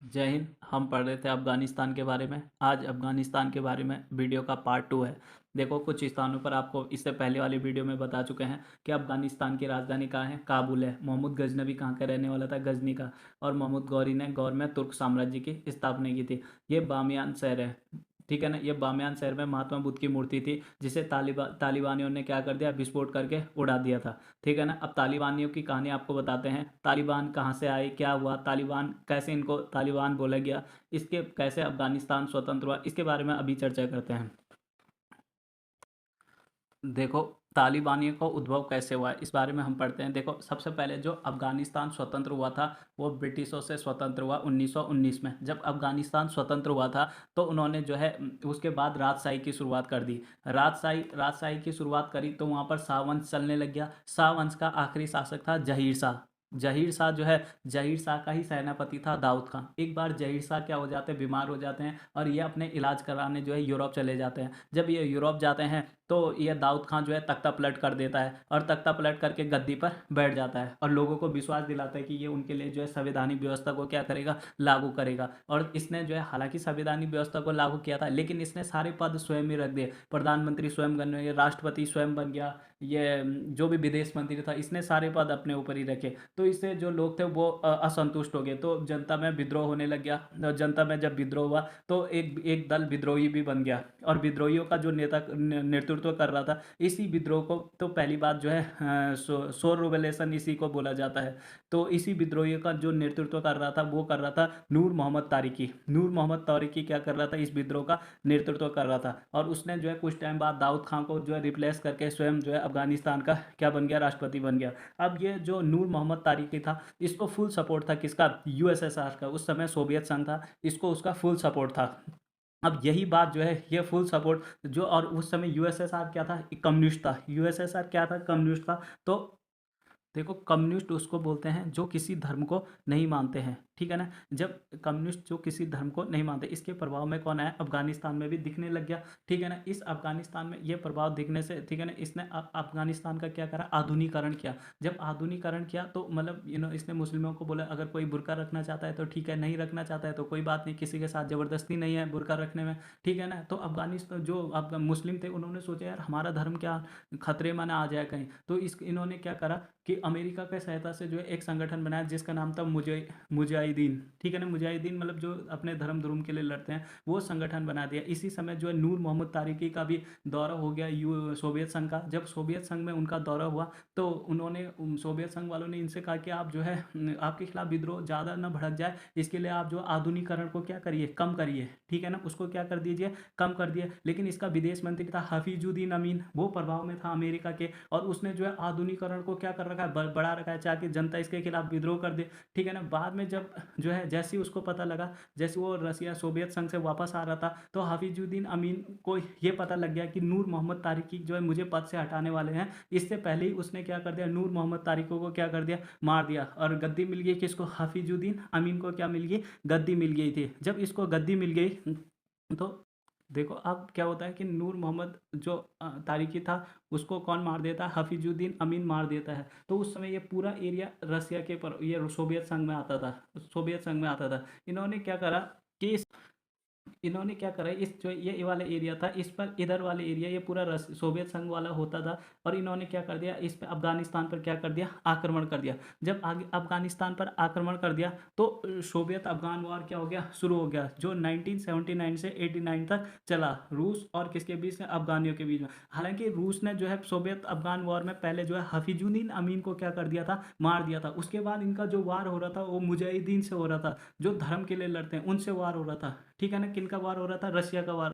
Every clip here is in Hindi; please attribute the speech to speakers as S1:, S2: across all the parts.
S1: जय हिंद। हम पढ़ रहे थे अफ़गानिस्तान के बारे में। आज अफ़गानिस्तान के बारे में वीडियो का पार्ट 2 है। देखो, कुछ स्थानों पर आपको इससे पहले वाली वीडियो में बता चुके हैं कि अफ़गानिस्तान की राजधानी कहाँ है, काबुल है। महमूद गजनवी कहाँ का रहने वाला था, गजनी का। और महमूद गौरी ने गौर में तुर्क साम्राज्य की स्थापना की थी। ये बामियान शहर है, ठीक है ना। ये बामियान शहर में महात्मा बुद्ध की मूर्ति थी, जिसे तालिबानियों ने क्या कर दिया, विस्फोट करके उड़ा दिया था, ठीक है ना। अब तालिबानियों की कहानी आपको बताते हैं। तालिबान कहाँ से आए, क्या हुआ, तालिबान कैसे, इनको तालिबान बोला गया, इसके कैसे अफगानिस्तान स्वतंत्र हुआ, इसके बारे में अभी चर्चा करते हैं। देखो, तालिबानियों का उद्भव कैसे हुआ है, इस बारे में हम पढ़ते हैं। देखो, सबसे पहले जो अफगानिस्तान स्वतंत्र हुआ था वो ब्रिटिशों से स्वतंत्र हुआ 1919 में। जब अफगानिस्तान स्वतंत्र हुआ था तो उन्होंने जो है उसके बाद राजशाही की शुरुआत कर दी। राजशाही की शुरुआत करी तो वहाँ पर शाहवंश चलने लग गया। शाहवंश का आखिरी शासक था जहीर शाह। जहीर शाह जो है, जहीर शाह का ही सेनापति था दाऊद खान। एक बार जहीर शाह क्या हो जाते हैं, बीमार हो जाते हैं और ये अपने इलाज कराने जो है यूरोप चले जाते हैं। जब ये यूरोप जाते हैं तो ये दाऊद खान जो है तख्ता पलट कर देता है और तख्ता पलट करके गद्दी पर बैठ जाता है और लोगों को विश्वास दिलाता है कि ये उनके लिए जो है संवैधानिक व्यवस्था को क्या करेगा, लागू करेगा। और इसने जो है हालांकि संवैधानिक व्यवस्था को लागू किया था, लेकिन इसने सारे पद स्वयं ही रख दिए। प्रधानमंत्री स्वयं बन गए, राष्ट्रपति स्वयं बन गया, ये जो भी विदेश मंत्री था इसने सारे पद अपने ऊपर ही रखे। तो इससे जो लोग थे वो असंतुष्ट हो गए, तो जनता में विद्रोह होने लग गया। जनता में जब विद्रोह हुआ तो एक एक दल विद्रोही भी बन गया और विद्रोहियों का जो नेता नेतृत्व कर रहा था इसी विद्रोह को, तो पहली बात जो है शोर रिवोल्यूशन इसी को बोला जाता है। तो इसी विद्रोहियों का जो नेतृत्व कर रहा था वो कर रहा था नूर मोहम्मद तारिकी। नूर मोहम्मद तारिकी क्या कर रहा था, इस विद्रोह का नेतृत्व कर रहा था और उसने जो है कुछ टाइम बाद दाऊद खान को जो है रिप्लेस करके स्वयं जो है अफगानिस्तान का क्या बन गया, राष्ट्रपति बन गया। अब ये जो नूर मोहम्मद तारिकी था इसको फुल सपोर्ट था किसका, यूएसएसआर का। उस समय सोवियत संघ था, इसको उसका फुल सपोर्ट था। अब यही बात जो है ये फुल सपोर्ट जो, और उस समय यूएसएसआर क्या था, कम्युनिस्ट था। यूएसएसआर क्या था, कम्युनिस्ट था। तो देखो, कम्युनिस्ट उसको बोलते हैं जो किसी धर्म को नहीं मानते हैं, ठीक है ना। जब कम्युनिस्ट जो किसी धर्म को नहीं मानते, इसके प्रभाव में कौन आया, अफगानिस्तान में भी दिखने लग गया, ठीक है ना। इस अफगानिस्तान में ये प्रभाव दिखने से, ठीक है ना, इसने अफगानिस्तान का क्या करा, आधुनिकरण किया। जब आधुनिकरण किया तो मतलब इसने मुस्लिमों को बोला अगर कोई बुर्का रखना चाहता है तो ठीक है, नहीं रखना चाहता है तो कोई बात नहीं, किसी के साथ ज़बरदस्ती नहीं है बुर्का रखने में, ठीक है ना। तो अफगानिस्तान जो मुस्लिम थे उन्होंने सोचा यार हमारा धर्म क्या खतरे में ना आ जाए कहीं, तो इस इन्होंने क्या करा कि अमेरिका के सहायता से जो है एक संगठन बनाया जिसका नाम था मुजाहिदीन, ठीक है ना। मुजाहिदीन मतलब जो अपने धर्म के लिए लड़ते हैं, वो संगठन बना दिया। इसी समय जो है नूर मोहम्मद तारिकी का भी दौरा हो गया सोवियत संघ का। जब सोवियत संघ में उनका दौरा हुआ तो उन्होंने सोवियत संघ वालों ने इनसे कहा कि आप जो है आपके खिलाफ विद्रोह ज़्यादा ना भड़क जाए, इसके लिए आप जो आधुनिकरण को क्या करिए, कम करिए, ठीक है ना, उसको क्या कर दीजिए, कम कर दिए। लेकिन इसका विदेश मंत्री था हफीजुद्दीन अमीन, वो प्रभाव में था अमेरिका के, और उसने जो है आधुनिकरण को क्या कर रखा है, बढ़ा रखा है, चाहे जनता इसके खिलाफ विद्रोह कर दे, ठीक है ना। बाद में जब जो है जैसे ही उसको पता लगा, जैसे वो रसिया सोवियत संघ से वापस आ रहा था, तो हफीजुद्दीन अमीन को ये पता लग गया कि नूर मोहम्मद तारिकी जो है मुझे पद से हटाने वाले हैं। इससे पहले ही उसने क्या कर दिया, नूर मोहम्मद तारिकी को क्या कर दिया, मार दिया। और गद्दी मिल गई किसको, हफीजुद्दीन अमीन को क्या मिल गई, गद्दी मिल गई थी। जब इसको गद्दी मिल गई तो देखो अब क्या होता है कि नूर मोहम्मद जो तारिकी था उसको कौन मार देता है, हफीजुद्दीन अमीन मार देता है। तो उस समय ये पूरा एरिया रसिया के पर, ये सोवियत संघ में आता था, सोवियत संघ में आता था। इन्होंने क्या करा कि इन्होंने क्या करा, इस जो ये वाला एरिया था इस पर, इधर वाले एरिया ये पूरा सोवियत संघ वाला होता था, और इन्होंने क्या कर दिया, इस पर अफगानिस्तान पर क्या कर दिया, आक्रमण कर दिया। जब आगे अफगानिस्तान पर आक्रमण कर दिया तो सोवियत अफगान वॉर क्या हो गया, शुरू हो गया, जो 1979 से 89 तक चला, रूस और किसके बीच में, अफगानियों के बीच में। हालांकि रूस ने जो है सोवियत अफगान वॉर में पहले जो है हफीजुद्दीन अमीन को क्या कर दिया था, मार दिया था। उसके बाद इनका जो वार हो रहा था वो मुजाहिदीन से हो रहा था, जो धर्म के लिए लड़ते हैं उनसे वार हो रहा था, ठीक है ना। किनका वार हो रहा था, रशिया का वार।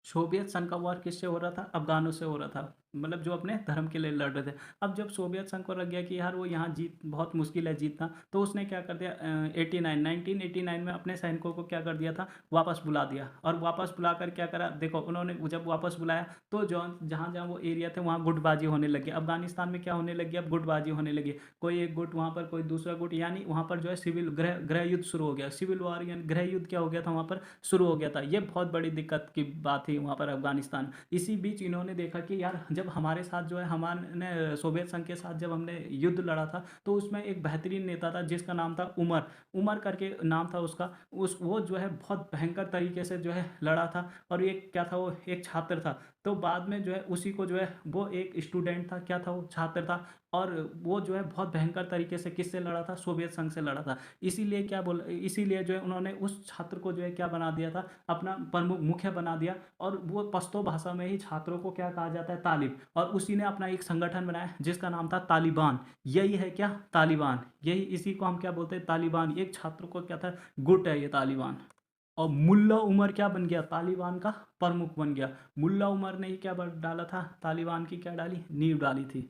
S1: सोवियत संघ का वार किससे हो रहा था, अफगानों से हो रहा था, मतलब जो अपने धर्म के लिए लड़ रहे थे। अब जब सोवियत संघ को लग गया कि यार वो यहाँ जीत बहुत मुश्किल है जीतना, तो उसने क्या कर दिया, 1989 में अपने सैनिकों को क्या कर दिया था, वापस बुला दिया। और वापस बुलाकर क्या करा, देखो उन्होंने जब वापस बुलाया तो जो जहाँ जहाँ वो एरिया थे वहाँ गुटबाजी होने लगी। अफगानिस्तान में क्या होने लगी, अब गुटबाजी होने लगी। कोई एक गुट वहाँ पर, कोई दूसरा गुट, यानी वहाँ पर जो है सिविल गृह युद्ध शुरू हो गया। सिविल वॉर यानी गृह युद्ध क्या हो गया था वहाँ पर, शुरू हो गया था। ये बहुत बड़ी दिक्कत की बात थी वहाँ पर अफगानिस्तान। इसी बीच इन्होंने देखा कि यार जब हमारे साथ जो है हमारे सोवियत संघ के साथ जब हमने युद्ध लड़ा था, तो उसमें एक बेहतरीन नेता था जिसका नाम था उमर, उमर करके नाम था उसका। उस वो जो है बहुत भयंकर तरीके से जो है लड़ा था, और एक क्या था, वो एक छात्र था। तो बाद में जो है उसी को जो है, वो एक स्टूडेंट था, क्या था, वो छात्र था, और वो जो है बहुत भयंकर तरीके से किससे लड़ा था, सोवियत संघ से लड़ा था। इसीलिए क्या बोल इसीलिए जो है उन्होंने उस छात्र को जो है क्या बना दिया था, अपना प्रमुख मुख्य बना दिया। और वो पश्तो भाषा में ही छात्रों को क्या कहा जाता है, तालिब। और उसी ने अपना एक संगठन बनाया जिसका नाम था तालिबान। यही है क्या, तालिबान, यही इसी को हम क्या बोलते हैं, तालिबान। एक छात्र को क्या था, गुट है ये तालिबान। और मुल्ला उमर क्या बन गया, तालिबान का प्रमुख बन गया। मुल्ला उमर ने ही क्या डाला था, तालिबान की क्या डाली, नींव डाली थी।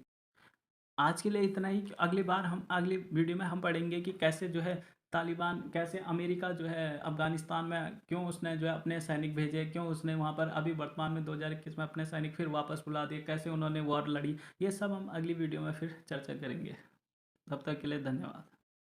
S1: आज के लिए इतना ही। अगली बार हम अगली वीडियो में हम पढ़ेंगे कि कैसे जो है तालिबान, कैसे अमेरिका जो है अफ़गानिस्तान में क्यों उसने जो है अपने सैनिक भेजे, क्यों उसने वहाँ पर अभी वर्तमान में 2021 में अपने सैनिक फिर वापस बुला दिए, कैसे उन्होंने वॉर लड़ी। ये सब हम अगली वीडियो में फिर चर्चा करेंगे। तब तक के लिए धन्यवाद।